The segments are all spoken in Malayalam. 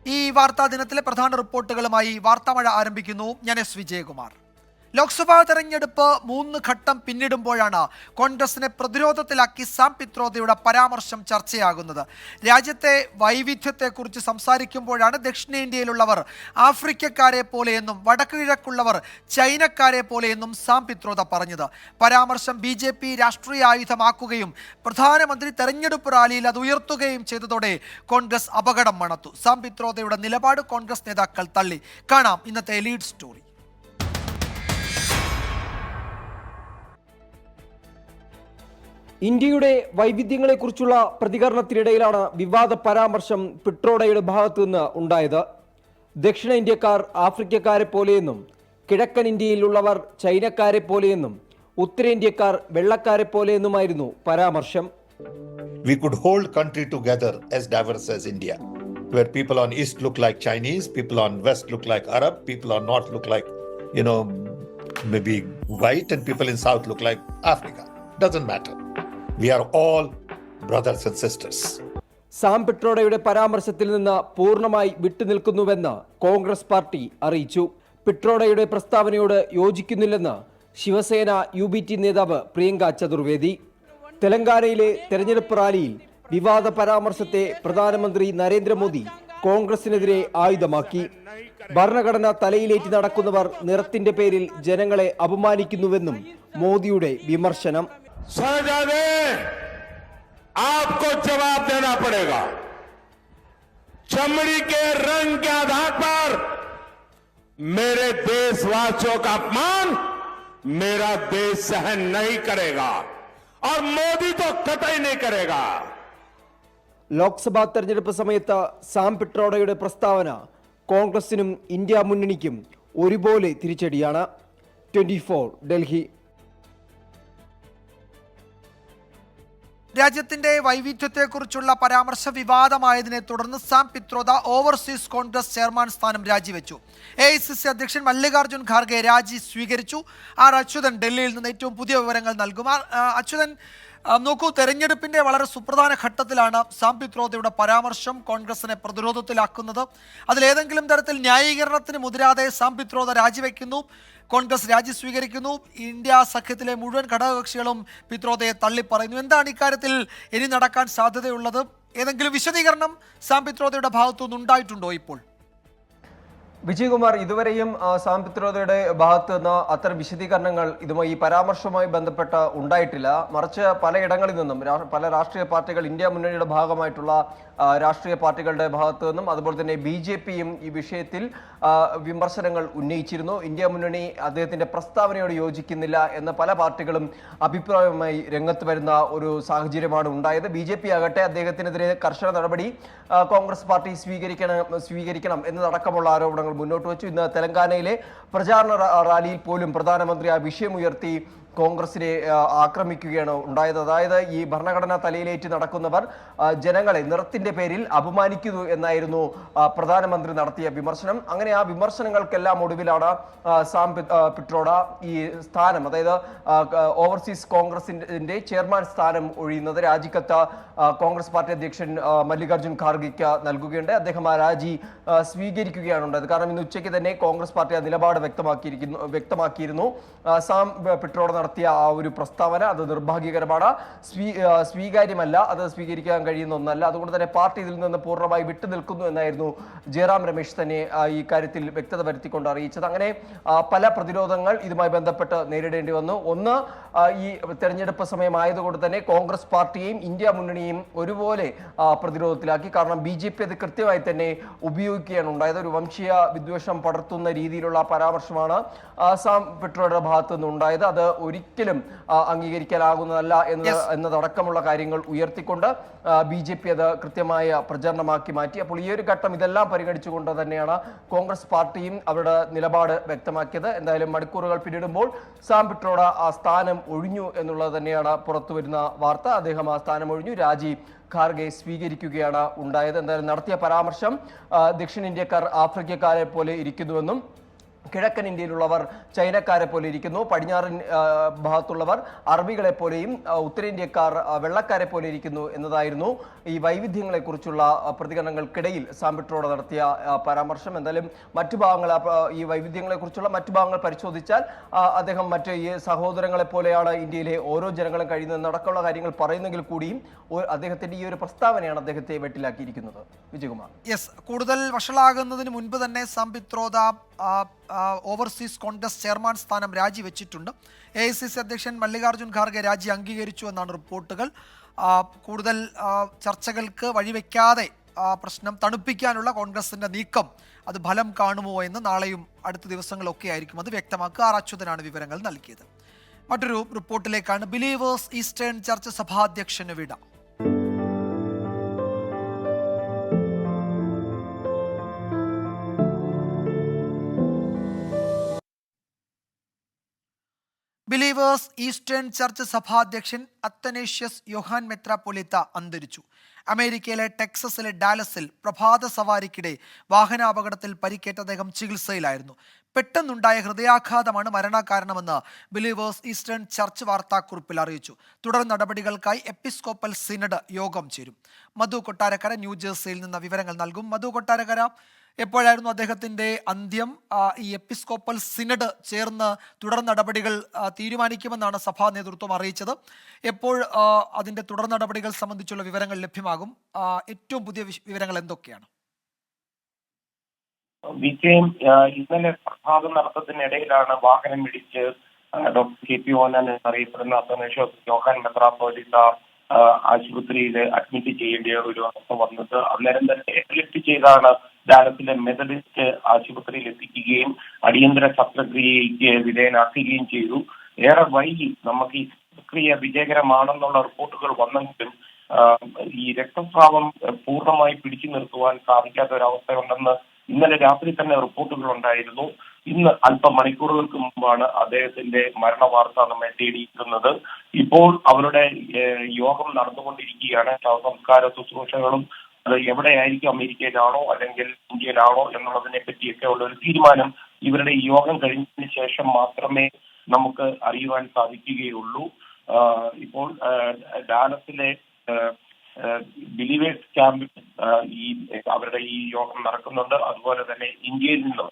ഈ വാർത്താ ദിനത്തിലെ പ്രധാന റിപ്പോർട്ടുകളുമായി വാർത്താമഴ ആരംഭിക്കുന്നു. ഞാൻ എസ് വിജയകുമാർ. ലോക്സഭാ തെരഞ്ഞെടുപ്പ് 3 ഘട്ടം പിന്നിടുമ്പോഴാണ് കോൺഗ്രസിനെ പ്രതിരോധത്തിലാക്കി സാം പിത്രോദയുടെ പരാമർശം ചർച്ചയാകുന്നത്. രാജ്യത്തെ വൈവിധ്യത്തെക്കുറിച്ച് സംസാരിക്കുമ്പോഴാണ് ദക്ഷിണേന്ത്യയിലുള്ളവർ ആഫ്രിക്കക്കാരെ പോലെയെന്നും വടക്കു കിഴക്കുള്ളവർ ചൈനക്കാരെ പോലെയെന്നും സാം പിത്രോദ പറഞ്ഞത്. പരാമർശം BJP രാഷ്ട്രീയ ആയുധമാക്കുകയും പ്രധാനമന്ത്രി തെരഞ്ഞെടുപ്പ് റാലിയിൽ അത് ഉയർത്തുകയും ചെയ്തതോടെ കോൺഗ്രസ് അപകടം മണത്തു. സാം പിത്രോദയുടെ നിലപാട് കോൺഗ്രസ് നേതാക്കൾ തള്ളി. കാണാം ഇന്നത്തെ ലീഡ് സ്റ്റോറി. ഇന്ത്യയുടെ വൈവിധ്യങ്ങളെക്കുറിച്ചുള്ള പ്രതികരണത്തിനിടയിലാണ് വിവാദ പരാമർശം പിട്രോഡയുടെ ഭാഗത്തു നിന്ന് ഉണ്ടായത്. ദക്ഷിണേന്ത്യക്കാർ ആഫ്രിക്കക്കാരെ പോലെയെന്നും കിഴക്കൻ ഇന്ത്യയിലുള്ളവർ ചൈനക്കാരെ പോലെയെന്നും ഉത്തരേന്ത്യക്കാർ വെള്ളക്കാരെ പോലെയെന്നുമായിരുന്നു പരാമർശം. We could hold country together as diverse as India, where people on east look like Chinese, people on west look like Arab, people on north look like, maybe white, and people in south look like Africa. Doesn't matter. We are all brothers and sisters. Sam പിട്രോഡയുടെ പരാമർശത്തിൽ നിന്ന് പൂർണ്ണമായി വിട്ടുനിൽക്കുന്നുവെന്ന് കോൺഗ്രസ് പാർട്ടി അറിയിച്ചു. പിട്രോഡയുടെ പ്രസ്താവനയോട് യോജിക്കുന്നില്ലെന്ന് ശിവസേന UBT നേതാവ് പ്രിയങ്ക ചതുർവേദി. തെലങ്കാനയിലെ തെരഞ്ഞെടുപ്പ് റാലിയിൽ വിവാദ പരാമർശത്തെ പ്രധാനമന്ത്രി നരേന്ദ്രമോദി കോൺഗ്രസിനെതിരെ ആയുധമാക്കി. ഭരണഘടന തലയിലേറ്റി നടക്കുന്നവർ നിറത്തിന്റെ പേരിൽ ജനങ്ങളെ അപമാനിക്കുന്നുവെന്നും മോദിയുടെ വിമർശനം. शहजादे, आपको जवाब देना पड़ेगा. चमड़ी के रंग के आधार पर मेरे देशवासियों का अपमान मेरा देश सहन नहीं करेगा और मोदी तो कतई नहीं करेगा. ലോക്സഭാ തെരഞ്ഞെടുപ്പ് സമയത്ത് സാം പിട്രോഡയുടെ പ്രസ്താവന കോൺഗ്രസിനും ഇന്ത്യ മുന്നണിക്കും ഒരുപോലെ തിരിച്ചടിയാണ്. 24 ഡൽഹി. രാജ്യത്തിന്റെ വൈവിധ്യത്തെക്കുറിച്ചുള്ള പരാമർശ വിവാദമായതിനെ തുടർന്ന് Sam Pitroda overseas Congress chairman സ്ഥാനം രാജിവെച്ചു. AICC അധ്യക്ഷൻ മല്ലികാർജ്ജുൻ ഖാർഗെ രാജി സ്വീകരിച്ചു. അച്യുതൻ ഡൽഹിയിൽ നിന്ന് ഏറ്റവും പുതിയ വിവരങ്ങൾ നൽകും. അച്യുതൻ, നോക്കൂ, തെരഞ്ഞെടുപ്പിന്റെ വളരെ സുപ്രധാന ഘട്ടത്തിലാണ് സാം പിത്രോദയുടെ പരാമർശം കോൺഗ്രസിനെ പ്രതിരോധത്തിലാക്കുന്നത്. അതിലേതെങ്കിലും തരത്തിൽ ന്യായീകരണത്തിന് മുതിരാതെ സാം പിത്രോദ രാജിവെക്കുന്നു, കോൺഗ്രസ് രാജി സ്വീകരിക്കുന്നു. ഇന്ത്യ സഖ്യത്തിലെ മുഴുവൻ ഘടകകക്ഷികളും പിത്രോദയെ തള്ളിപ്പറയുന്നു. എന്താണ് ഇക്കാര്യത്തിൽ ഇനി നടക്കാൻ സാധ്യതയുള്ളത്? ഏതെങ്കിലും വിശദീകരണം സാം പിത്രോദയുടെ ഭാഗത്തുനിന്ന് ഉണ്ടായിട്ടുണ്ടോ ഇപ്പോൾ? വിജയകുമാർ, ഇതുവരെയും സാം പിത്രോദയുടെ ഭാഗത്ത് നിന്ന് അത്തരം വിശദീകരണങ്ങൾ ഈ പരാമർശവുമായി ബന്ധപ്പെട്ട് ഉണ്ടായിട്ടില്ല. മറിച്ച് പലയിടങ്ങളിൽ നിന്നും പല രാഷ്ട്രീയ പാർട്ടികൾ, ഇന്ത്യ മുന്നണിയുടെ ഭാഗമായിട്ടുള്ള രാഷ്ട്രീയ പാർട്ടികളുടെ ഭാഗത്തു നിന്നും അതുപോലെ തന്നെ BJPയും ഈ വിഷയത്തിൽ വിമർശനങ്ങൾ ഉന്നയിച്ചിരുന്നു. ഇന്ത്യ മുന്നണി അദ്ദേഹത്തിന്റെ പ്രസ്താവനയോട് യോജിക്കുന്നില്ല എന്ന് പല പാർട്ടികളും അഭിപ്രായവുമായി രംഗത്ത് വരുന്ന ഒരു സാഹചര്യമാണ് ഉണ്ടായത്. BJP ആകട്ടെ അദ്ദേഹത്തിനെതിരെ കർശന നടപടി കോൺഗ്രസ് പാർട്ടി സ്വീകരിക്കണം എന്നതടക്കമുള്ള ആരോപണങ്ങൾ മുന്നോട്ട് വെച്ചു. ഇന്ന് തെലങ്കാനയിലെ പ്രചാരണ റാലിയിൽ പോലും പ്രധാനമന്ത്രി ആ വിഷയം ഉയർത്തി കോൺഗ്രസിനെ ആക്രമിക്കുകയാണ് ഉണ്ടായത്. അതായത് ഈ ഭരണഘടന തലയിലേറ്റി നടക്കുന്നവർ ജനങ്ങളെ നിറത്തിന്റെ പേരിൽ അപമാനിക്കുന്നു എന്നായിരുന്നു പ്രധാനമന്ത്രി നടത്തിയ വിമർശനം. അങ്ങനെ ആ വിമർശനങ്ങൾക്കെല്ലാം ഒടുവിലാണ് സാം പിട്രോഡ ഈ സ്ഥാനം, അതായത് ഓവർസീസ് കോൺഗ്രസിന്റെ ചെയർമാൻ സ്ഥാനം ഒഴിയുന്നത്. രാജിക്കത്ത് കോൺഗ്രസ് പാർട്ടി അധ്യക്ഷൻ മല്ലികാർജ്ജുൻ ഖാർഗെക്ക് നൽകുകയുണ്ട്. അദ്ദേഹം ആ രാജി സ്വീകരിക്കുകയാണ് ഉണ്ടായത്. കാരണം ഇന്ന് ഉച്ചയ്ക്ക് തന്നെ കോൺഗ്രസ് പാർട്ടി ആ നിലപാട് വ്യക്തമാക്കിയിരുന്നു. സാം പിട്രോഡ നടത്തിയ ആ ഒരു പ്രസ്താവന അത് നിർഭാഗ്യകരമാണ്, സ്വീകാര്യമല്ല, അത് സ്വീകരിക്കാൻ കഴിയുന്ന ഒന്നല്ല. അതുകൊണ്ട് തന്നെ പാർട്ടി ഇതിൽ നിന്ന് പൂർണ്ണമായി വിട്ടുനിൽക്കുന്നു എന്നായിരുന്നു ജയറാം രമേശ് തന്നെ ഈ കാര്യത്തിൽ വ്യക്തത വരുത്തിക്കൊണ്ട് അറിയിച്ചത്. അങ്ങനെ പല പ്രതിരോധങ്ങൾ ഇതുമായി ബന്ധപ്പെട്ട് നേരിടേണ്ടി വന്നു. ഒന്ന്, ഈ തെരഞ്ഞെടുപ്പ് സമയമായതുകൊണ്ട് തന്നെ കോൺഗ്രസ് പാർട്ടിയെയും ഇന്ത്യ മുന്നണിയും ഒരുപോലെ പ്രതിരോധത്തിലാക്കി. കാരണം BJP അത് കൃത്യമായി തന്നെ ഉപയോഗിക്കുകയാണ് ഉണ്ടായത്. ഒരു വംശീയ വിദ്വേഷം പടർത്തുന്ന രീതിയിലുള്ള പരാമർശമാണ് സാം പിട്രോഡയുടെ ഭാഗത്തു നിന്നുണ്ടായത്. അത് ഒരിക്കലും അംഗീകരിക്കാനാകുന്നതല്ല എന്നതടക്കമുള്ള കാര്യങ്ങൾ ഉയർത്തിക്കൊണ്ട് BJP അത് കൃത്യമായ പ്രചരണമാക്കി മാറ്റി. അപ്പോൾ ഈ ഒരു ഘട്ടം ഇതെല്ലാം പരിഗണിച്ചുകൊണ്ട് തന്നെയാണ് കോൺഗ്രസ് പാർട്ടിയും അവരുടെ നിലപാട് വ്യക്തമാക്കിയത്. എന്തായാലും മണിക്കൂറുകൾ പിന്നിടുമ്പോൾ സാം പിട്രോഡ ആ സ്ഥാനം ഒഴിഞ്ഞു എന്നുള്ളത് തന്നെയാണ് പുറത്തുവരുന്ന വാർത്ത. അദ്ദേഹം ആ സ്ഥാനം ഒഴിഞ്ഞു, രാജി ഖാർഗെ സ്വീകരിക്കുകയാണ് ഉണ്ടായത്. എന്തായാലും നടത്തിയ പരാമർശം ദക്ഷിണേന്ത്യക്കാർ ആഫ്രിക്കക്കാരെ പോലെ ഇരിക്കുന്നുവെന്നും കിഴക്കൻ ഇന്ത്യയിലുള്ളവർ ചൈനക്കാരെ പോലെ ഇരിക്കുന്നു, പടിഞ്ഞാറൻ ഭാഗത്തുള്ളവർ അറബികളെ പോലെയും ഉത്തരേന്ത്യക്കാർ വെള്ളക്കാരെ പോലെ ഇരിക്കുന്നു എന്നതായിരുന്നു ഈ വൈവിധ്യങ്ങളെക്കുറിച്ചുള്ള പ്രതികരണങ്ങൾക്കിടയിൽ സാം പിട്രോഡ നടത്തിയ പരാമർശം. എന്തായാലും മറ്റു ഭാഗങ്ങൾ, ഈ വൈവിധ്യങ്ങളെക്കുറിച്ചുള്ള മറ്റു ഭാഗങ്ങൾ പരിശോധിച്ചാൽ അദ്ദേഹം മറ്റ് ഈ സഹോദരങ്ങളെ പോലെയാണ് ഇന്ത്യയിലെ ഓരോ ജനങ്ങളും കഴിയുന്നത് നടക്കമുള്ള കാര്യങ്ങൾ പറയുന്നെങ്കിൽ കൂടിയും അദ്ദേഹത്തിന്റെ ഈ ഒരു പ്രസ്താവനയാണ് അദ്ദേഹത്തെ വെട്ടിലാക്കിയിരിക്കുന്നത്. വിജയകുമാർ. യെസ്, കൂടുതൽ വഷളാകുന്നതിന് മുൻപ് തന്നെ Sam Pitroda overseas Congress chairman സ്ഥാനം രാജിവെച്ചിട്ടുണ്ട്. AICC അധ്യക്ഷൻ മല്ലികാർജ്ജുൻ ഖാർഗെ രാജി അംഗീകരിച്ചു എന്നാണ് റിപ്പോർട്ടുകൾ. കൂടുതൽ ചർച്ചകൾക്ക് വഴിവെക്കാതെ പ്രശ്നം തണുപ്പിക്കാനുള്ള കോൺഗ്രസിന്റെ നീക്കം അത് ഫലം കാണുമോ എന്ന് നാളെയും അടുത്ത ദിവസങ്ങളൊക്കെ ആയിരിക്കും അത് വ്യക്തമാക്കുക. ആർ അച്യുതനാണ് വിവരങ്ങൾ നൽകിയത്. മറ്റൊരു റിപ്പോർട്ടിലേക്കാണ്. ബിലീവേഴ്സ് ഈസ്റ്റേൺ ചർച്ച് സഭാധ്യക്ഷന് വിട. ബിലീവേഴ്സ് ഈസ്റ്റേൺ ചർച്ച് സഭാധ്യക്ഷൻ അത്തനേഷ്യസ് യോഹാൻ മെത്രാപ്പൊലീത്ത അന്തരിച്ചു. അമേരിക്കയിലെ ടെക്സസിലെ ഡാലസിൽ പ്രഭാത സവാരിക്കിടെ വാഹനാപകടത്തിൽ പരിക്കേറ്റ അദ്ദേഹം ചികിത്സയിലായിരുന്നു. പെട്ടെന്നുണ്ടായ ഹൃദയാഘാതമാണ് മരണകാരണമെന്ന് ബിലീവേഴ്സ് ഈസ്റ്റേൺ ചർച്ച് വാർത്താക്കുറിപ്പിൽ അറിയിച്ചു. തുടർ നടപടികൾക്കായി എപ്പിസ്കോപ്പൽ സിനഡ് യോഗം ചേരും. മധു കൊട്ടാരക്കര ന്യൂജേഴ്സിയിൽ നിന്ന് വിവരങ്ങൾ നൽകും. മധു കൊട്ടാരക്കര, എപ്പോഴായിരുന്നു അദ്ദേഹത്തിന്റെ അന്ത്യം? ഈ എപ്പിസ്കോപ്പൽ സിനഡ് ചേർന്ന് തുടർ നടപടികൾ തീരുമാനിക്കുമെന്നാണ് സഭാ നേതൃത്വം അറിയിച്ചത്. എപ്പോൾ അതിന്റെ തുടർ നടപടികൾ സംബന്ധിച്ചുള്ള വിവരങ്ങൾ ലഭ്യമാകും? ഏറ്റവും പുതിയ വിവരങ്ങൾ എന്തൊക്കെയാണ്? വിജയം ഇന്നലെ പ്രഭാത നടത്തത്തിനിടയിലാണ് വാഹനം ഇടിച്ച് ഡോക്ടർ KP ഓനാൻ എന്നറിയപ്പെടുന്ന അത്തനേഷ്യസ് യോഹാൻ മെത്രാപ്പൊലീത്ത ആശുപത്രിയിൽ അഡ്മിറ്റ് ചെയ്യേണ്ട ഒരു അവസ്ഥ വന്നത്. അന്നേരം തന്നെ ലിഫ്റ്റ് ചെയ്താണ് ഡാലസിലെ മെത്തഡിസ്റ്റ് ആശുപത്രിയിൽ എത്തിക്കുകയും അടിയന്തര ശസ്ത്രക്രിയയ്ക്ക് വിധേയനാക്കുകയും ചെയ്തു. ഏറെ വൈകി നമുക്ക് ഈ ശസ്ത്രക്രിയ വിജയകരമാണെന്നുള്ള റിപ്പോർട്ടുകൾ വന്നെങ്കിലും ഈ രക്തസ്രാവം പൂർണ്ണമായി പിടിച്ചു നിർത്തുവാൻ സാധിക്കാത്ത ഒരവസ്ഥയുണ്ടെന്ന് ഇന്നലെ രാത്രി തന്നെ റിപ്പോർട്ടുകൾ ഉണ്ടായിരുന്നു. ഇന്ന് അല്പം മണിക്കൂറുകൾക്ക് മുമ്പാണ് അദ്ദേഹത്തിന്റെ മരണ വാർത്ത നമ്മെ തേടിയിരിക്കുന്നത്. ഇപ്പോൾ അവരുടെ യോഗം നടന്നുകൊണ്ടിരിക്കുകയാണ്. ശവസംസ്കാര ശുശ്രൂഷകളും അത് എവിടെയായിരിക്കും, അമേരിക്കയിലാണോ അല്ലെങ്കിൽ ഇന്ത്യയിലാണോ എന്നുള്ളതിനെ പറ്റിയൊക്കെ ഉള്ള ഒരു തീരുമാനം ഇവരുടെ ഈ യോഗം കഴിഞ്ഞതിന് ശേഷം മാത്രമേ നമുക്ക് അറിയുവാൻ സാധിക്കുകയുള്ളൂ. ഇപ്പോൾ ഡാലസിലെ ബിലീവേഴ്സ് ക്യാമ്പിൽ അവരുടെ ഈ യോഗം നടക്കുന്നുണ്ട്. അതുപോലെ തന്നെ ഇന്ത്യയിൽ നിന്നും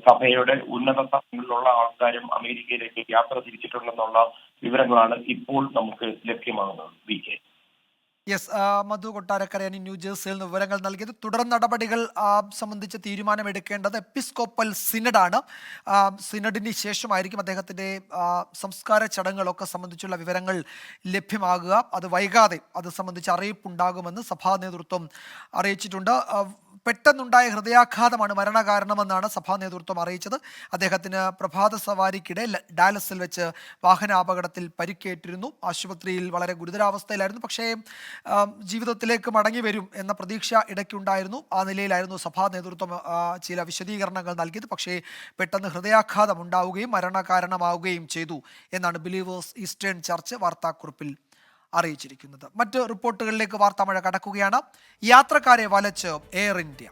സഭയുടെ ഉന്നത സ്ഥാനങ്ങളിലുള്ള ആൾക്കാരും അമേരിക്കയിലേക്ക് യാത്ര തിരിച്ചിട്ടുണ്ടെന്നുള്ള വിവരങ്ങളാണ് ഇപ്പോൾ നമുക്ക് ലഭ്യമാകുന്നത്. VK. യെസ്, മധു കൊട്ടാരക്കരയാണ് ന്യൂജേഴ്സിയിൽ നിന്ന് വിവരങ്ങൾ നൽകിയത്. തുടർ നടപടികൾ സംബന്ധിച്ച് തീരുമാനമെടുക്കേണ്ടത് എപ്പിസ്കോപ്പൽ സിനഡാണ്. സിനഡിന് ശേഷമായിരിക്കും അദ്ദേഹത്തിൻ്റെ സംസ്കാര ചടങ്ങുകളൊക്കെ സംബന്ധിച്ചുള്ള വിവരങ്ങൾ ലഭ്യമാകുക. അത് വൈകാതെ അത് സംബന്ധിച്ച് അറിയിപ്പുണ്ടാകുമെന്ന് സഭാ നേതൃത്വം അറിയിച്ചിട്ടുണ്ട്. പെട്ടെന്നുണ്ടായ ഹൃദയാഘാതമാണ് മരണകാരണമെന്നാണ് സഭാ നേതൃത്വം അറിയിച്ചത്. അദ്ദേഹത്തിന് പ്രഭാത സവാരിക്കിടെ ഡാലസിൽ വെച്ച് വാഹനാപകടത്തിൽ പരിക്കേറ്റിരുന്നു. ആശുപത്രിയിൽ വളരെ ഗുരുതരാവസ്ഥയിലായിരുന്നു. പക്ഷേ ജീവിതത്തിലേക്ക് മടങ്ങി വരും എന്ന പ്രതീക്ഷ ഇടയ്ക്കുണ്ടായിരുന്നു. ആ നിലയിലായിരുന്നു സഭാ നേതൃത്വം ചില വിശദീകരണങ്ങൾ നൽകിയത്. പക്ഷേ പെട്ടെന്ന് ഹൃദയാഘാതം ഉണ്ടാവുകയും മരണകാരണമാവുകയും ചെയ്തു എന്നാണ് ബിലീവേഴ്സ് ഈസ്റ്റേൺ ചർച്ച് വാർത്താക്കുറിപ്പിൽ അറിയിച്ചിരിക്കുന്നത്. മറ്റ് റിപ്പോർട്ടുകളിലേക്ക് വാർത്താമഴ കടക്കുകയാണ്. യാത്രക്കാരെ വലച്ച് എയർ ഇന്ത്യ.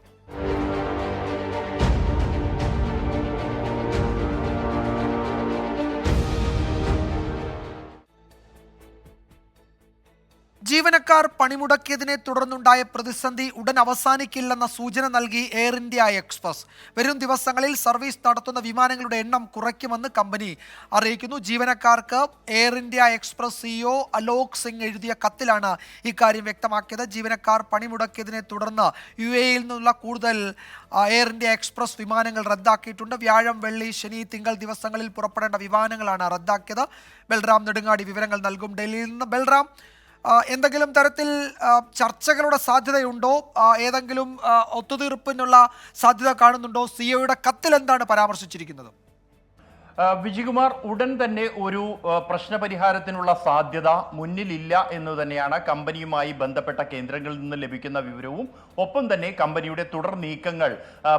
ജീവനക്കാർ പണിമുടക്കിയതിനെ തുടർന്നുണ്ടായ പ്രതിസന്ധി ഉടൻ അവസാനിക്കില്ലെന്ന സൂചന നൽകി എയർ ഇന്ത്യ എക്സ്പ്രസ്. വരും ദിവസങ്ങളിൽ സർവീസ് നടത്തുന്ന വിമാനങ്ങളുടെ എണ്ണം കുറയ്ക്കുമെന്ന് കമ്പനി അറിയിക്കുന്നു. ജീവനക്കാർക്ക് air India express CEO Alok Singh എഴുതിയ കത്തിലാണ് ഇക്കാര്യം വ്യക്തമാക്കിയത്. ജീവനക്കാർ പണിമുടക്കിയതിനെ തുടർന്ന് UAE-യിൽ നിന്നുള്ള കൂടുതൽ എയർ ഇന്ത്യ എക്സ്പ്രസ് വിമാനങ്ങൾ റദ്ദാക്കിയിട്ടുണ്ട്. വ്യാഴം, വെള്ളി, ശനി, തിങ്കൾ ദിവസങ്ങളിൽ പുറപ്പെടേണ്ട വിമാനങ്ങളാണ് റദ്ദാക്കിയത്. ബൽറാം നെടുങ്ങാടി വിവരങ്ങൾ നൽകും ഡൽഹിയിൽ നിന്ന്. ബൽറാം, എന്തെങ്കിലും തരത്തിൽ ചർച്ചകളുടെ സാധ്യതയുണ്ടോ? ഏതെങ്കിലും ഒത്തുതീർപ്പിനുള്ള സാധ്യത കാണുന്നുണ്ടോ? സിഒയുടെ കത്തിൽ എന്താണ് പരാമർശിച്ചിരിക്കുന്നത്? വിജയകുമാർ, ഉടൻ തന്നെ ഒരു പ്രശ്നപരിഹാരത്തിനുള്ള സാധ്യത മുന്നിലില്ല എന്ന് തന്നെയാണ് കമ്പനിയുമായി ബന്ധപ്പെട്ട കേന്ദ്രങ്ങളിൽ നിന്ന് ലഭിക്കുന്ന വിവരവും ഒപ്പം തന്നെ കമ്പനിയുടെ തുടർ നീക്കങ്ങൾ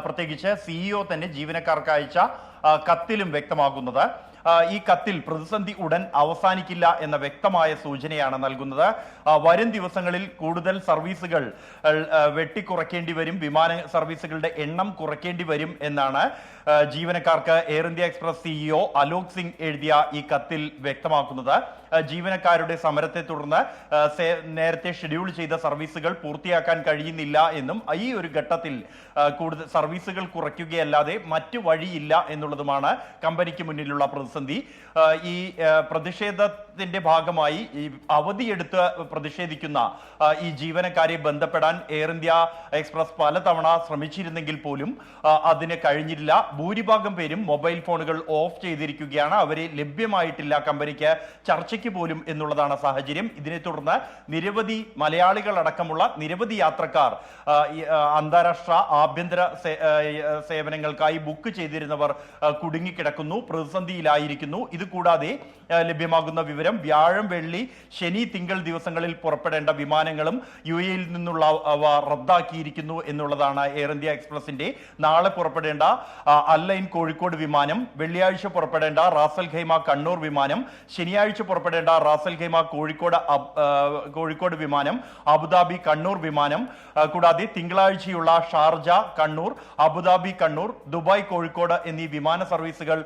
പ്രത്യേകിച്ച് CEO തന്നെ ജീവനക്കാർക്ക് അയച്ച കത്തിലും വ്യക്തമാകുന്നത്. ഈ കത്തിൽ പ്രതിസന്ധി ഉടൻ അവസാനിക്കില്ല എന്ന വ്യക്തമായ സൂചനയാണ് നൽകുന്നത്. വരും ദിവസങ്ങളിൽ കൂടുതൽ സർവീസുകൾ വെട്ടിക്കുറയ്ക്കേണ്ടി വരും, വിമാന സർവീസുകളുടെ എണ്ണം കുറയ്ക്കേണ്ടി വരും എന്നാണ് ജീവനക്കാർക്ക് air India express CEO Alok Singh എഴുതിയ ഈ കത്തിൽ വ്യക്തമാക്കുന്നത്. ജീവനക്കാരുടെ സമരത്തെ തുടർന്ന് നേരത്തെ ഷെഡ്യൂൾ ചെയ്ത സർവീസുകൾ പൂർത്തിയാക്കാൻ കഴിയുന്നില്ല എന്നും ഈ ഒരു ഘട്ടത്തിൽ കൂടുതൽ സർവീസുകൾ കുറയ്ക്കുകയല്ലാതെ മറ്റു വഴിയില്ല എന്നുള്ളതുമാണ് കമ്പനിക്ക് മുന്നിലുള്ള പ്രതിസന്ധി. ഈ പ്രതിഷേധത്തിന്റെ ഭാഗമായി ഈ അവധിയെടുത്ത് പ്രതിഷേധിക്കുന്ന ഈ ജീവനക്കാരെ ബന്ധപ്പെടാൻ എയർ ഇന്ത്യ എക്സ്പ്രസ് പലതവണ ശ്രമിച്ചിരുന്നെങ്കിൽ പോലും അതിന് കഴിഞ്ഞില്ല. ഭൂരിഭാഗം പേരും മൊബൈൽ ഫോണുകൾ ഓഫ് ചെയ്തിരിക്കുകയാണ്. അവരെ ലഭ്യമായിട്ടില്ല കമ്പനിക്ക് ചർച്ചയ്ക്ക് പോലും എന്നുള്ളതാണ് സാഹചര്യം. ഇതിനെ തുടർന്ന് നിരവധി മലയാളികൾ അടക്കമുള്ള നിരവധി യാത്രക്കാർ അന്താരാഷ്ട്ര ആഭ്യന്തര സേവനങ്ങൾക്കായി ബുക്ക് ചെയ്തിരുന്നവർ കുടുങ്ങിക്കിടക്കുന്നു, പ്രതിസന്ധിയിലായിരിക്കുന്നു. ഇത് കൂടാതെ ലഭ്യമാകുന്ന വിവരം വ്യാഴം, വെള്ളി, ശനി, തിങ്കൾ ദിവസങ്ങളിൽ പുറപ്പെടേണ്ട വിമാനങ്ങളും UAE-യിൽ നിന്നുള്ളവ റദ്ദാക്കിയിരിക്കുന്നു എന്നുള്ളതാണ് എയർ ഇന്ത്യ എക്സ്പ്രസിന്റെ. നാളെ പുറപ്പെടേണ്ട അല്ലൈൻ കോഴിക്കോട് വിമാനം, വെള്ളിയാഴ്ച പുറപ്പെടേണ്ട റാസൽ ഖൈമ കണ്ണൂർ വിമാനം, ശനിയാഴ്ച പുറപ്പെടേണ്ട റാസൽ ഖൈമ കോഴിക്കോട് വിമാനം, അബുദാബി കണ്ണൂർ വിമാനം, കൂടാതെ തിങ്കളാഴ്ചയുള്ള Sharjah Kannur, Abu Dhabi Kannur, Dubai Kozhikode എന്നീ വിമാന സർവീസുകൾ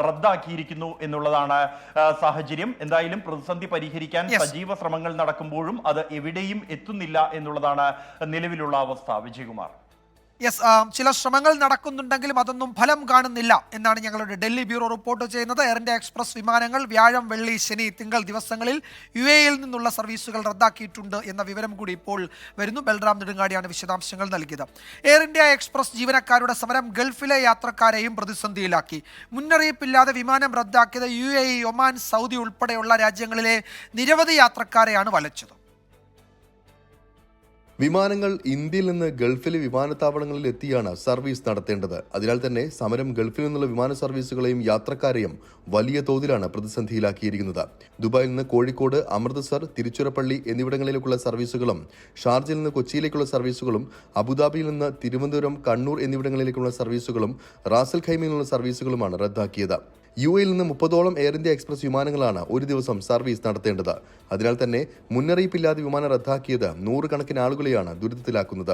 റദ്ദാക്കിയിരിക്കുന്നു എന്നുള്ളതാണ് സാഹചര്യം. എന്തായാലും പ്രതിസന്ധി പരിഹരിക്കാൻ സജീവ ശ്രമങ്ങൾ നടക്കുമ്പോഴും അത് എവിടെയും എത്തുന്നില്ല എന്നുള്ളതാണ് നിലവിലുള്ള അവസ്ഥ. വിജയകുമാർ. ചില ശ്രമങ്ങൾ നടക്കുന്നുണ്ടെങ്കിലും അതൊന്നും ഫലം കാണുന്നില്ല എന്നാണ് ഞങ്ങളുടെ ഡൽഹി ബ്യൂറോ റിപ്പോർട്ട് ചെയ്യുന്നത്. എയർ ഇന്ത്യ എക്സ്പ്രസ് വിമാനങ്ങൾ വ്യാഴം, വെള്ളി, ശനി, തിങ്കൾ ദിവസങ്ങളിൽ UAE-യിൽ നിന്നുള്ള സർവീസുകൾ റദ്ദാക്കിയിട്ടുണ്ട് എന്ന വിവരം കൂടി ഇപ്പോൾ വരുന്നു. ബൽറാം നെടുങ്ങാടിയാണ് വിശദാംശങ്ങൾ നൽകിയത്. എയർ ഇന്ത്യ എക്സ്പ്രസ് ജീവനക്കാരുടെ സമരം ഗൾഫിലെ യാത്രക്കാരെയും പ്രതിസന്ധിയിലാക്കി. മുന്നറിയിപ്പില്ലാതെ വിമാനം റദ്ദാക്കിയത് UAE, ഒമാൻ, സൗദി ഉൾപ്പെടെയുള്ള രാജ്യങ്ങളിലെ നിരവധി യാത്രക്കാരെയാണ് വലച്ചത്. വിമാനങ്ങൾ ഇന്ത്യയിൽ നിന്ന് ഗൾഫിലെ വിമാനത്താവളങ്ങളിൽ എത്തിയാണ് സർവീസ് നടത്തേണ്ടത്. അതിനാൽ തന്നെ സമരം ഗൾഫിൽ നിന്നുള്ള വിമാന സർവീസുകളെയും യാത്രക്കാരെയും വലിയ തോതിലാണ് പ്രതിസന്ധിയിലാക്കിയിരിക്കുന്നത്. ദുബായിൽ നിന്ന് കോഴിക്കോട്, അമൃത്സർ, തിരുച്ചിറപ്പള്ളി എന്നിവിടങ്ങളിലേക്കുള്ള സർവീസുകളും ഷാർജയിൽ നിന്ന് കൊച്ചിയിലേക്കുള്ള സർവീസുകളും അബുദാബിയിൽ നിന്ന് തിരുവനന്തപുരം, കണ്ണൂർ എന്നിവിടങ്ങളിലേക്കുള്ള സർവീസുകളും റാസൽ ഖൈമയിൽ നിന്നുള്ള സർവീസുകളുമാണ് റദ്ദാക്കിയത്. UAE-യിൽ നിന്ന് 30ഓളം എയർ ഇന്ത്യ എക്സ്പ്രസ് വിമാനങ്ങളാണ് ഒരു ദിവസം സർവീസ് നടത്തേണ്ടത്. അതിനാൽ തന്നെ മുന്നറിയിപ്പില്ലാതെ വിമാനം റദ്ദാക്കിയത് നൂറുകണക്കിന് ആളുകളെയാണ് ദുരിതത്തിലാക്കുന്നത്.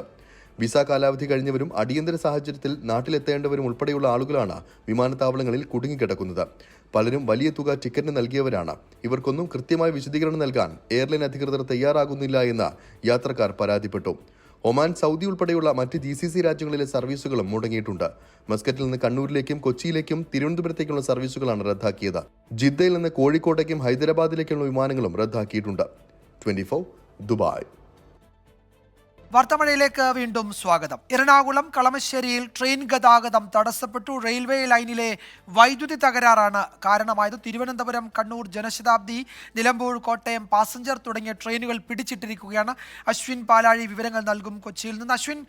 വിസ കാലാവധി കഴിഞ്ഞവരും അടിയന്തര സാഹചര്യത്തിൽ നാട്ടിലെത്തേണ്ടവരും ഉൾപ്പെടെയുള്ള ആളുകളാണ് വിമാനത്താവളങ്ങളിൽ കുടുങ്ങിക്കിടക്കുന്നത്. പലരും വലിയ തുക ടിക്കറ്റിന് നൽകിയവരാണ്. ഇവർക്കൊന്നും കൃത്യമായ വിശദീകരണം നൽകാൻ എയർലൈൻ അധികൃതർ തയ്യാറാകുന്നില്ല എന്ന് യാത്രക്കാർ പരാതിപ്പെട്ടു. ഒമാൻ, സൗദി ഉൾപ്പെടെയുള്ള മറ്റ് GCC രാജ്യങ്ങളിലെ സർവീസുകളും മുടങ്ങിയിട്ടുണ്ട്. മസ്കറ്റിൽ നിന്ന് കണ്ണൂരിലേക്കും കൊച്ചിയിലേക്കും തിരുവനന്തപുരത്തേക്കുള്ള സർവീസുകളാണ് റദ്ദാക്കിയത്. ജിദ്ദയിൽ നിന്ന് കോഴിക്കോട്ടേക്കും ഹൈദരാബാദിലേക്കുള്ള വിമാനങ്ങളും റദ്ദാക്കിയിട്ടുണ്ട്. 24 ദുബായ്. വാർത്താമഴയിലേക്ക് വീണ്ടും സ്വാഗതം. എറണാകുളം കളമശ്ശേരിയിൽ ട്രെയിൻ ഗതാഗതം തടസ്സപ്പെട്ടു. റെയിൽവേ ലൈനിലെ വൈദ്യുതി തകരാറാണ് കാരണമായത്. തിരുവനന്തപുരം, കണ്ണൂർ ജനശതാബ്ദി, നിലമ്പൂർ, കോട്ടയം പാസഞ്ചർ തുടങ്ങിയ ട്രെയിനുകൾ പിടിച്ചിട്ടിരിക്കുകയാണ്. അശ്വിൻ പാലാഴി വിവരങ്ങൾ നൽകും കൊച്ചിയിൽ നിന്ന്. അശ്വിൻ,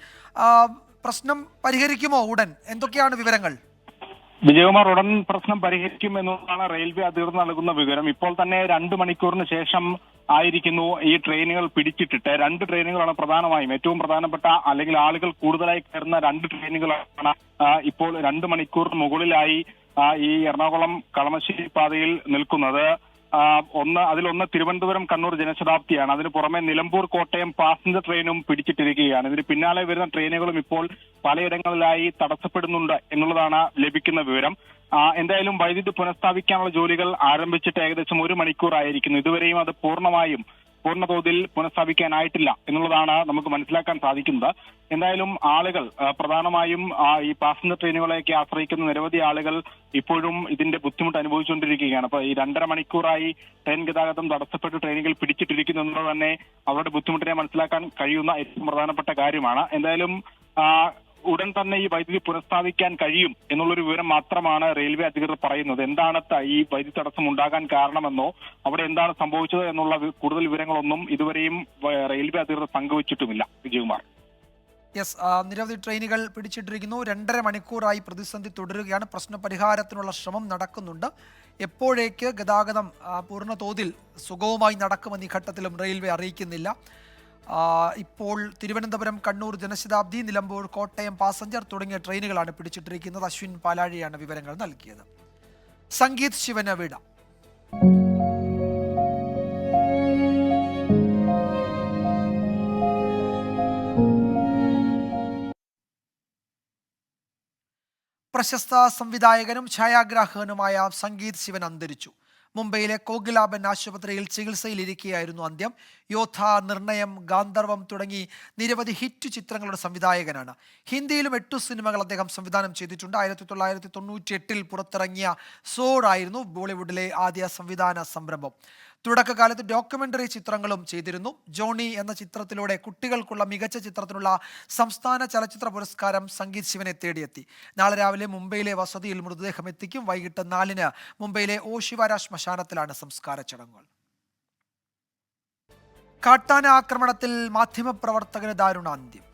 പ്രശ്നം പരിഹരിക്കുമോ ഉടൻ? എന്തൊക്കെയാണ് വിവരങ്ങൾ? വിജയകുമാർ, ഉടൻ പ്രശ്നം പരിഹരിക്കും എന്നതാണ് റെയിൽവേ അധികൃതർ നൽകുന്ന വിവരം. ഇപ്പോൾ തന്നെ 2 മണിക്കൂറിന് ശേഷം ആയിരിക്കുന്നു ഈ ട്രെയിനുകൾ പിടിച്ചിട്ടിട്ട്. 2 ട്രെയിനുകളാണ് പ്രധാനമായും ഏറ്റവും പ്രധാനപ്പെട്ട, അല്ലെങ്കിൽ ആളുകൾ കൂടുതലായി കയറുന്ന 2 ട്രെയിനുകളാണ് ഇപ്പോൾ 2 മണിക്കൂറിന് മുകളിലായി ഈ എറണാകുളം കളമശ്ശേരി പാതയിൽ നിൽക്കുന്നത്. അതിലൊന്ന് തിരുവനന്തപുരം കണ്ണൂർ ജനശതാബ്ദിയാണ്. അതിന് പുറമെ നിലമ്പൂർ കോട്ടയം പാസഞ്ചർ ട്രെയിനും പിടിച്ചിട്ടിരിക്കുകയാണ്. ഇതിന് പിന്നാലെ വരുന്ന ട്രെയിനുകളും ഇപ്പോൾ പലയിടങ്ങളിലായി തടസ്സപ്പെടുന്നുണ്ട് എന്നുള്ളതാണ് ലഭിക്കുന്ന വിവരം. എന്തായാലും വൈദ്യുതി പുനഃസ്ഥാപിക്കാനുള്ള ജോലികൾ ആരംഭിച്ചിട്ട് ഏകദേശം 1 മണിക്കൂറായിരിക്കുന്നു. ഇതുവരെയും അത് പൂർണ്ണതോതിൽ പുനഃസ്ഥാപിക്കാനായിട്ടില്ല എന്നുള്ളതാണ് നമുക്ക് മനസ്സിലാക്കാൻ സാധിക്കുന്നത്. എന്തായാലും ആളുകൾ പ്രധാനമായും ഈ പാസഞ്ചർ ട്രെയിനുകളെയൊക്കെ ആശ്രയിക്കുന്ന നിരവധി ആളുകൾ ഇപ്പോഴും ഇതിന്റെ ബുദ്ധിമുട്ട് അനുഭവിച്ചുകൊണ്ടിരിക്കുകയാണ്. അപ്പൊ ഈ 2.5 മണിക്കൂറായി ട്രെയിൻ ഗതാഗതം തടസ്സപ്പെട്ട് ട്രെയിനുകൾ പിടിച്ചിട്ടിരിക്കുന്നു എന്നുള്ളത് തന്നെ അവരുടെ ബുദ്ധിമുട്ടിനെ മനസ്സിലാക്കാൻ കഴിയുന്ന ഏറ്റവും പ്രധാനപ്പെട്ട കാര്യമാണ്. എന്തായാലും ഉടൻ തന്നെ ഈ വൈദ്യുതി പുനഃസ്ഥാപിക്കാൻ കഴിയും എന്നുള്ളൊരു വിവരം മാത്രമാണ് റെയിൽവേ അധികൃതർ പറയുന്നത്. എന്താണ് ഈ വൈദ്യുതി തടസ്സം ഉണ്ടാകാൻ കാരണമെന്നോ അവിടെ എന്താണ് സംഭവിച്ചത് എന്നുള്ള കൂടുതൽ വിവരങ്ങളൊന്നും ഇതുവരെയും റെയിൽവേ അധികൃതർ പങ്കുവച്ചിട്ടുമില്ല. വിജയകുമാർ. നിരവധി ട്രെയിനുകൾ പിടിച്ചിട്ടിരിക്കുന്നു. 2.5 മണിക്കൂറായി പ്രതിസന്ധി തുടരുകയാണ്. പ്രശ്നപരിഹാരത്തിനുള്ള ശ്രമം നടക്കുന്നുണ്ട്. എപ്പോഴേക്ക് ഗതാഗതം പൂർണ്ണ തോതിൽ സുഗമമായി നടക്കുമെന്ന് ഈ ഘട്ടത്തിലും റെയിൽവേ അറിയിക്കുന്നില്ല. ഇപ്പോൾ തിരുവനന്തപുരം, കണ്ണൂർ ജനശതാബ്ദി, നിലമ്പൂർ, കോട്ടയം പാസഞ്ചർ തുടങ്ങിയ ട്രെയിനുകളാണ് പിടിച്ചിട്ടിരിക്കുന്നത്. അശ്വിൻ പാലാഴിയാണ് വിവരങ്ങൾ നൽകിയത്. സംഗീത് ശിവന് വിട. പ്രശസ്ത സംവിധായകനും ഛായാഗ്രാഹകനുമായ സംഗീത് ശിവൻ അന്തരിച്ചു. മുംബൈയിലെ കോകിലാബൻ ആശുപത്രിയിൽ ചികിത്സയിലിരിക്കെയായിരുന്നു അന്ത്യം. യോദ്ധ, നിർണയം, ഗാന്ധർവം തുടങ്ങി നിരവധി ഹിറ്റ് ചിത്രങ്ങളുടെ സംവിധായകനാണ്. ഹിന്ദിയിലും 8 സിനിമകൾ അദ്ദേഹം സംവിധാനം ചെയ്തിട്ടുണ്ട്. 1998 പുറത്തിറങ്ങിയ സോഡ് ആയിരുന്നു ബോളിവുഡിലെ ആദ്യ സംവിധാന സംരംഭം. തുടക്കകാലത്ത് ഡോക്യുമെന്ററി ചിത്രങ്ങളും ചെയ്തിരുന്നു. ജോണി എന്ന ചിത്രത്തിലൂടെ കുട്ടികൾക്കുള്ള മികച്ച ചിത്രത്തിനുള്ള സംസ്ഥാന ചലച്ചിത്ര പുരസ്കാരം സംഗീത് ശിവനെ തേടിയെത്തി. നാളെ രാവിലെ മുംബൈയിലെ വസതിയിൽ മൃതദേഹം എത്തിക്കും. വൈകിട്ട് 4-ന് മുംബൈയിലെ ഓഷിവാര ശ്മശാനത്തിലാണ് സംസ്കാര ചടങ്ങുകൾ. കാട്ടാന ആക്രമണത്തിൽ മാധ്യമപ്രവർത്തകന് ദാരുണാന്ത്യം.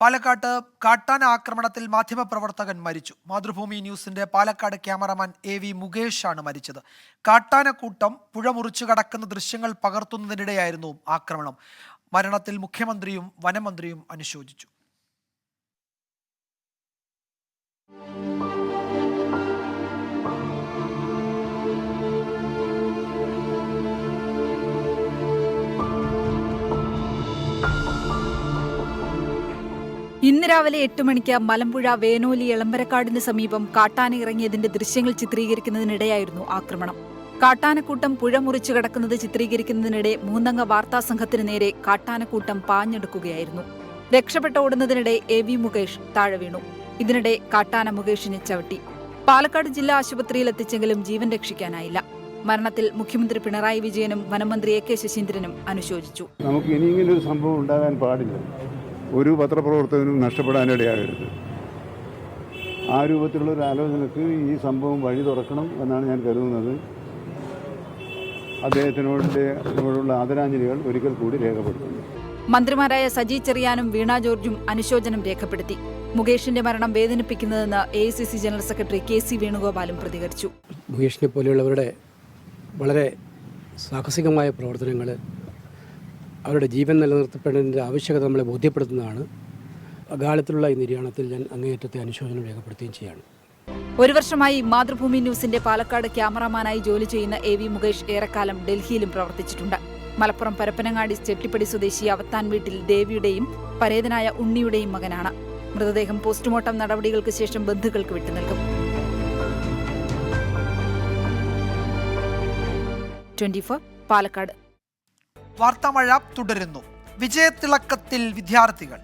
പാലക്കാട്ട് കാട്ടാന ആക്രമണത്തിൽ മാധ്യമപ്രവർത്തകൻ മരിച്ചു. മാതൃഭൂമി ന്യൂസിന്റെ പാലക്കാട് ക്യാമറമാൻ AV മുകേഷാണ് മരിച്ചത്. കാട്ടാനക്കൂട്ടം പുഴ മുറിച്ചു കടക്കുന്ന ദൃശ്യങ്ങൾ പകർത്തുന്നതിനിടെയായിരുന്നു ആക്രമണം. മരണത്തിൽ മുഖ്യമന്ത്രിയും വനമന്ത്രിയും അനുശോചിച്ചു. ഇന്ന് രാവിലെ 8 മണിക്ക് മലമ്പുഴ വേനോലി എളമ്പരക്കാടിന് സമീപം കാട്ടാന ഇറങ്ങിയതിന്റെ ദൃശ്യങ്ങൾ ചിത്രീകരിക്കുന്നതിനിടെയായിരുന്നു ആക്രമണം. കാട്ടാനക്കൂട്ടം പുഴ മുറിച്ചു കടക്കുന്നത് ചിത്രീകരിക്കുന്നതിനിടെ 3-അംഗ വാർത്താ സംഘത്തിന് നേരെ കാട്ടാനക്കൂട്ടം പാഞ്ഞെടുക്കുകയായിരുന്നു. രക്ഷപ്പെട്ട ഓടുന്നതിനിടെ AV മുകേഷ് താഴെ വീണു. ഇതിനിടെ കാട്ടാന മുകേഷിനെ ചവിട്ടി. പാലക്കാട് ജില്ലാ ആശുപത്രിയിൽ എത്തിച്ചെങ്കിലും ജീവൻ രക്ഷിക്കാനായില്ല. മരണത്തിൽ മുഖ്യമന്ത്രി പിണറായി വിജയനും വനമന്ത്രി AK ശശീന്ദ്രനും അനുശോചിച്ചു. നമുക്ക് ഇനി ഇങ്ങനൊരു സംഭവം ഉണ്ടാകാൻ പാടില്ല. ഒരു പത്രപ്രവർത്തകനും നഷ്ടപ്പെടാനിടയാകരുത്. ആ രൂപത്തിലുള്ള ഒരു ആലോചനക്ക് ഈ സംഭവം വഴി തുറക്കണം എന്നാണ് ഞാൻ കരുതുന്നത്. അദ്ദേഹത്തിനോടുള്ള ആദരാഞ്ജലികൾ ഒരിക്കൽ കൂടി രേഖപ്പെടുത്തുന്നു. മന്ത്രിമാരായ സജി ചെറിയാനും വീണ ജോർജും അനുശോചനം രേഖപ്പെടുത്തി. മുകേഷിന്റെ മരണം വേദനിപ്പിക്കുന്നതെന്ന് AICC ജനറൽ സെക്രട്ടറി KC വേണുഗോപാലും പ്രതികരിച്ചു. മുകേഷിനെ പോലെയുള്ളവരുടെ വളരെ സാഹസികമായ പ്രവർത്തനങ്ങൾ, അവരുടെ ജീവൻ നിലനിർത്തപ്പെടേണ്ട ആവശ്യകത നമ്മളെ ബോധ്യപ്പെടുത്തുന്നതാണ്. അകാലത്തിലുള്ള ഈ നിര്യാണത്തിൽ ഞാൻ അങ്ങേയറ്റത്തെ അനുശോചനം രേഖപ്പെടുത്തുകയും ചെയ്യാണ്. 1 വർഷമായി മാതൃഭൂമി ന്യൂസിന്റെ പാലക്കാട് ക്യാമറാമാനായി ജോലി ചെയ്യുന്ന AV മുകേഷ് ഏറെക്കാലം ഡൽഹിയിലും പ്രവർത്തിച്ചിട്ടുണ്ട്. മലപ്പുറം പരപ്പനങ്ങാടി ചെട്ടിപ്പടി സ്വദേശി അവത്താൻ വീട്ടിൽ ദേവിയുടെയും പരേതനായ ഉണ്ണിയുടെയും മകനാണ്. മൃതദേഹം പോസ്റ്റ്മോർട്ടം നടപടികൾക്ക് ശേഷം ബന്ധുക്കൾക്ക് വിട്ടുനൽകും. 24 പാലക്കാട്. വാർത്താമഴ തുടരുന്നു. വിജയത്തിളക്കത്തിൽ വിദ്യാർത്ഥികൾ.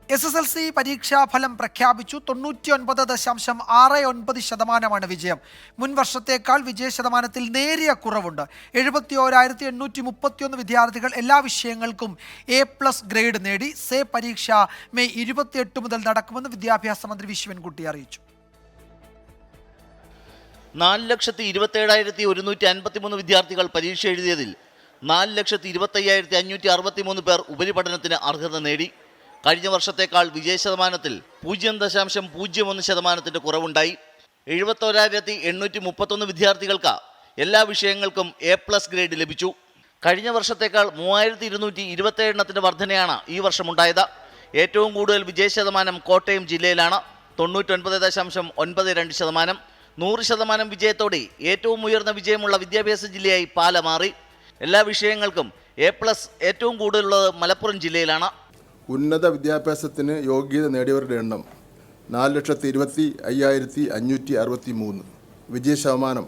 SSLC പരീക്ഷാഫലം പ്രഖ്യാപിച്ചു. 99.69% വിജയം. മുൻ വർഷത്തേക്കാൾ വിജയ ശതമാനത്തിൽ നേരിയ കുറവുണ്ട്. 71,831 വിദ്യാർത്ഥികൾ എല്ലാ വിഷയങ്ങൾക്കും A+ ഗ്രേഡ് നേടി. സേ പരീക്ഷ മെയ് 28 മുതൽ നടക്കുമെന്ന് വിദ്യാഭ്യാസ മന്ത്രി വി ശിവൻകുട്ടി അറിയിച്ചു. 4,27,153 വിദ്യാർത്ഥികൾ പരീക്ഷ എഴുതിയതിൽ 4,25,563 പേർ ഉപരിപഠനത്തിന് അർഹത നേടി. കഴിഞ്ഞ വർഷത്തേക്കാൾ വിജയ ശതമാനത്തിൽ 0.01% കുറവുണ്ടായി. 71,831 വിദ്യാർത്ഥികൾക്ക് എല്ലാ വിഷയങ്ങൾക്കും A+ ഗ്രേഡ് ലഭിച്ചു. കഴിഞ്ഞ വർഷത്തേക്കാൾ 3,227 വർധനയാണ് ഈ വർഷമുണ്ടായത്. ഏറ്റവും കൂടുതൽ വിജയ ശതമാനം കോട്ടയം ജില്ലയിലാണ്, 99.92%. 100% വിജയത്തോടെ ഏറ്റവും ഉയർന്ന വിജയമുള്ള വിദ്യാഭ്യാസ ജില്ലയായി പാല മാറി. എല്ലാ വിഷയങ്ങൾക്കും A+ ഏറ്റവും കൂടുതലുള്ളത് മലപ്പുറം ജില്ലയിലാണ്. ഉന്നത വിദ്യാഭ്യാസത്തിന് യോഗ്യത നേടിയവരുടെ എണ്ണം 4,25,563. വിജയ ശതമാനം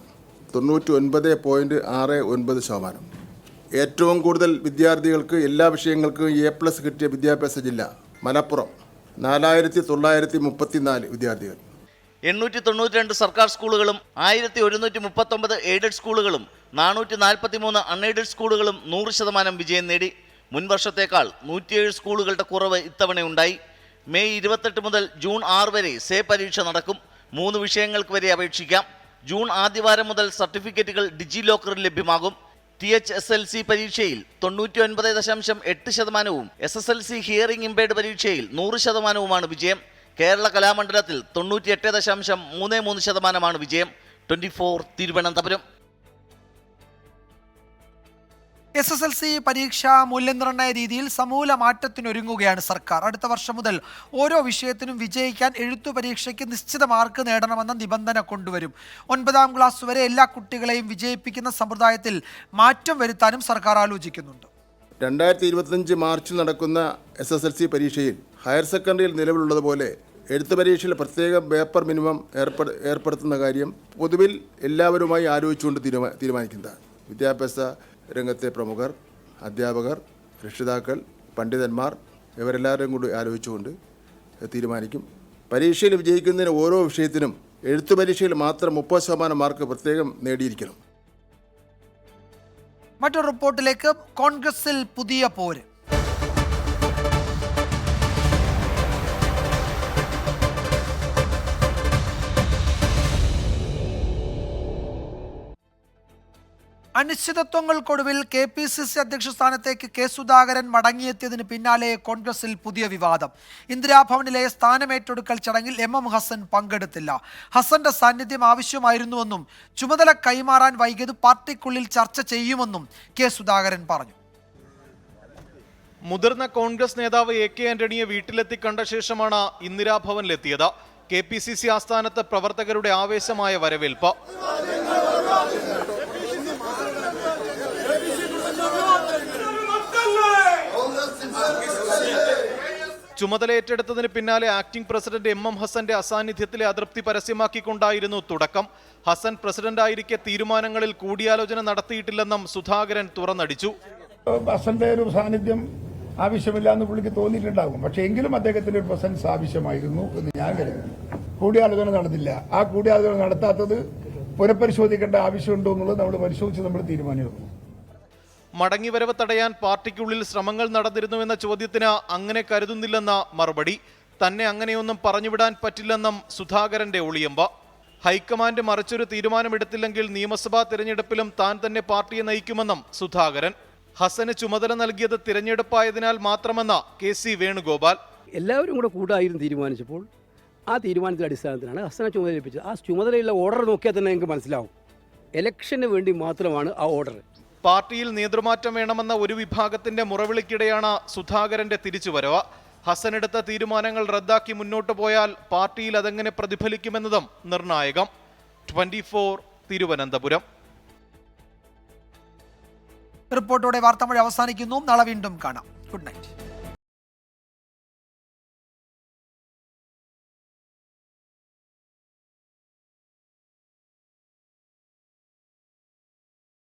99.69%. ഏറ്റവും കൂടുതൽ വിദ്യാർത്ഥികൾക്ക് എല്ലാ വിഷയങ്ങൾക്കും A+ കിട്ടിയ വിദ്യാഭ്യാസ ജില്ല മലപ്പുറം, 4,934 വിദ്യാർത്ഥികൾ. 892 സർക്കാർ സ്കൂളുകളും 1,139 എയ്ഡഡ് സ്കൂളുകളും 443 അൺഎയ്ഡഡ് സ്കൂളുകളും 100% വിജയം നേടി. മുൻ വർഷത്തേക്കാൾ 107 സ്കൂളുകളുടെ കുറവ് ഇത്തവണയുണ്ടായി. മെയ് 28 മുതൽ ജൂൺ 6 വരെ സേ പരീക്ഷ നടക്കും. 3 വിഷയങ്ങൾക്ക് വരെ അപേക്ഷിക്കാം. ജൂൺ ആദ്യവാരം മുതൽ സർട്ടിഫിക്കറ്റുകൾ ഡിജി ലോക്കറിൽ ലഭ്യമാകും. THSLC പരീക്ഷയിൽ 99.8%, SSLC ഹിയറിംഗ് ഇംപേർഡ് പരീക്ഷയിൽ 100%വുമാണ് വിജയം. കേരള കലാമണ്ഡലത്തിൽ 98.33% വിജയം. 24 തിരുവനന്തപുരം. SSLC പരീക്ഷാ മൂല്യനിർണ്ണയ രീതിയിൽ സമൂല മാറ്റത്തിനൊരുങ്ങുകയാണ് സർക്കാർ. അടുത്ത വർഷം മുതൽ ഓരോ വിഷയത്തിനും വിജയിക്കാൻ എഴുത്തു പരീക്ഷയ്ക്ക് നിശ്ചിത മാർക്ക് നേടണമെന്ന നിബന്ധന കൊണ്ടുവരും. 9ാം ക്ലാസ് വരെ എല്ലാ കുട്ടികളെയും വിജയിപ്പിക്കുന്ന സമ്പ്രദായത്തിൽ മാറ്റം വരുത്താനും സർക്കാർ ആലോചിക്കുന്നുണ്ട്. 2025 മാർച്ചിൽ നടക്കുന്ന SSLC പരീക്ഷയിൽ ഹയർ സെക്കൻഡറിയിൽ നിലവിലുള്ളതുപോലെ എഴുത്ത് പരീക്ഷയിൽ പ്രത്യേക പേപ്പർ മിനിമം ഏർപ്പെടുത്തുന്ന കാര്യം പൊതുവിൽ എല്ലാവരുമായി ആലോചിച്ചുകൊണ്ട് തീരുമാനിക്കുന്നതാണ്. വിദ്യാഭ്യാസ രംഗത്തെ പ്രമുഖർ, അധ്യാപകർ, രക്ഷിതാക്കൾ, പണ്ഡിതന്മാർ ഇവരെല്ലാവരും കൂടി ആലോചിച്ചുകൊണ്ട് തീരുമാനിക്കും. പരീക്ഷയിൽ വിജയിക്കുന്നതിന് ഓരോ വിഷയത്തിനും എഴുത്തു പരീക്ഷയിൽ മാത്രം 30% മാർക്ക് പ്രത്യേകം നേടിയിരിക്കണം. മറ്റൊരു റിപ്പോർട്ടിലേക്ക്. കോൺഗ്രസിൽ പുതിയ പോര്. അനിശ്ചിതത്വങ്ങൾക്കൊടുവിൽ KPCC അധ്യക്ഷ സ്ഥാനത്തേക്ക് കെ സുധാകരൻ മടങ്ങിയെത്തിയതിന് പിന്നാലെ കോൺഗ്രസിൽ പുതിയ വിവാദം. ഇന്ദിരാഭവനിലെ സ്ഥാനമേറ്റെടുക്കൽ ചടങ്ങിൽ MM ഹസൻ പങ്കെടുത്തില്ല. ഹസന്റെ സാന്നിധ്യം ആവശ്യമായിരുന്നുവെന്നും ചുമതല കൈമാറാൻ വൈകിയത് പാർട്ടിക്കുള്ളിൽ ചർച്ച ചെയ്യുമെന്നും കെ സുധാകരൻ പറഞ്ഞു. മുതിർന്ന കോൺഗ്രസ് നേതാവ് AK ആന്റണിയെ വീട്ടിലെത്തി കണ്ട ശേഷമാണ് ഇന്ദിരാഭവനിലെത്തിയത്. KPCC ആസ്ഥാനത്ത് പ്രവർത്തകരുടെ ആവേശമായ വരവേൽപ്പ്. ചുമതലയേറ്റെടുത്തതിന് പിന്നാലെ ആക്ടിംഗ് പ്രസിഡന്റ് MM ഹസന്റെ അസാന്നിധ്യത്തിലെ അതൃപ്തി പരസ്യമാക്കിക്കൊണ്ടായിരുന്നു തുടക്കം. ഹസൻ പ്രസിഡന്റായിരിക്കെ തീരുമാനങ്ങളിൽ കൂടിയാലോചന നടത്തിയിട്ടില്ലെന്നും സുധാകരൻ തുറന്നടിച്ചു. ഹസന്റെ ഒരു സാന്നിധ്യം ആവശ്യമില്ല എന്ന് പുള്ളിക്ക് തോന്നിയിട്ടുണ്ടാകും. പക്ഷേ എങ്കിലും അദ്ദേഹത്തിന്റെ ഒരു പ്രസൻസ് ആവശ്യമായിരുന്നു എന്ന് ഞാൻ കരുതുന്നു. കൂടിയാലോചന നടന്നില്ല. ആ കൂടിയാലോചന നടത്താത്തത് പുനഃപരിശോധിക്കേണ്ട ആവശ്യമുണ്ടോ എന്നുള്ളത് നമ്മൾ പരിശോധിച്ച് നമ്മൾ തീരുമാനമെടുക്കും. മടങ്ങിവരവ് തടയാൻ പാർട്ടിക്കുള്ളിൽ ശ്രമങ്ങൾ നടന്നിരുന്നുവെന്ന ചോദ്യത്തിന് അങ്ങനെ കരുതുന്നില്ലെന്ന മറുപടി. തന്നെ അങ്ങനെയൊന്നും പറഞ്ഞുവിടാൻ പറ്റില്ലെന്നും സുധാകരന്റെ ഒളിയമ്പ. ഹൈക്കമാൻഡ് മറിച്ചൊരു തീരുമാനമെടുത്തില്ലെങ്കിൽ നിയമസഭാ തിരഞ്ഞെടുപ്പിലും താൻ തന്നെ പാർട്ടിയെ നയിക്കുമെന്നും സുധാകരൻ. ഹസന് ചുമതല നൽകിയത് തിരഞ്ഞെടുപ്പായതിനാൽ മാത്രമെന്ന KC വേണുഗോപാൽ. എല്ലാവരും കൂടെ കൂട്ടായിരുന്നു തീരുമാനിച്ചപ്പോൾ ആ തീരുമാനത്തിന്റെ അടിസ്ഥാനത്തിലാണ് ഹസനെ ചുമതല ഏൽപ്പിച്ചത്. ആ ചുമതലയുള്ള ഓർഡർ നോക്കിയാൽ തന്നെ നിങ്ങൾക്ക് മനസ്സിലാവും. ഇലക്ഷന് വേണ്ടി മാത്രമാണ് ആ ഓർഡർ. പാർട്ടിയിൽ നേതൃമാറ്റം വേണമെന്ന ഒരു വിഭാഗത്തിന്റെ മുറവിളിക്കിടെയാണ് സുധാകരന്റെ തിരിച്ചുവരവ്. ഹസൻ എടുത്ത തീരുമാനങ്ങൾ റദ്ദാക്കി മുന്നോട്ട് പോയാൽ പാർട്ടിയിൽ അതെങ്ങനെ പ്രതിഫലിക്കുമെന്നതും നിർണായകം. 24 തിരുവനന്തപുരം. റിപ്പോർട്ടോടെ വാർത്താമഴ അവസാനിക്കുന്നു. നാളെ വീണ്ടും കാണാം. Good night.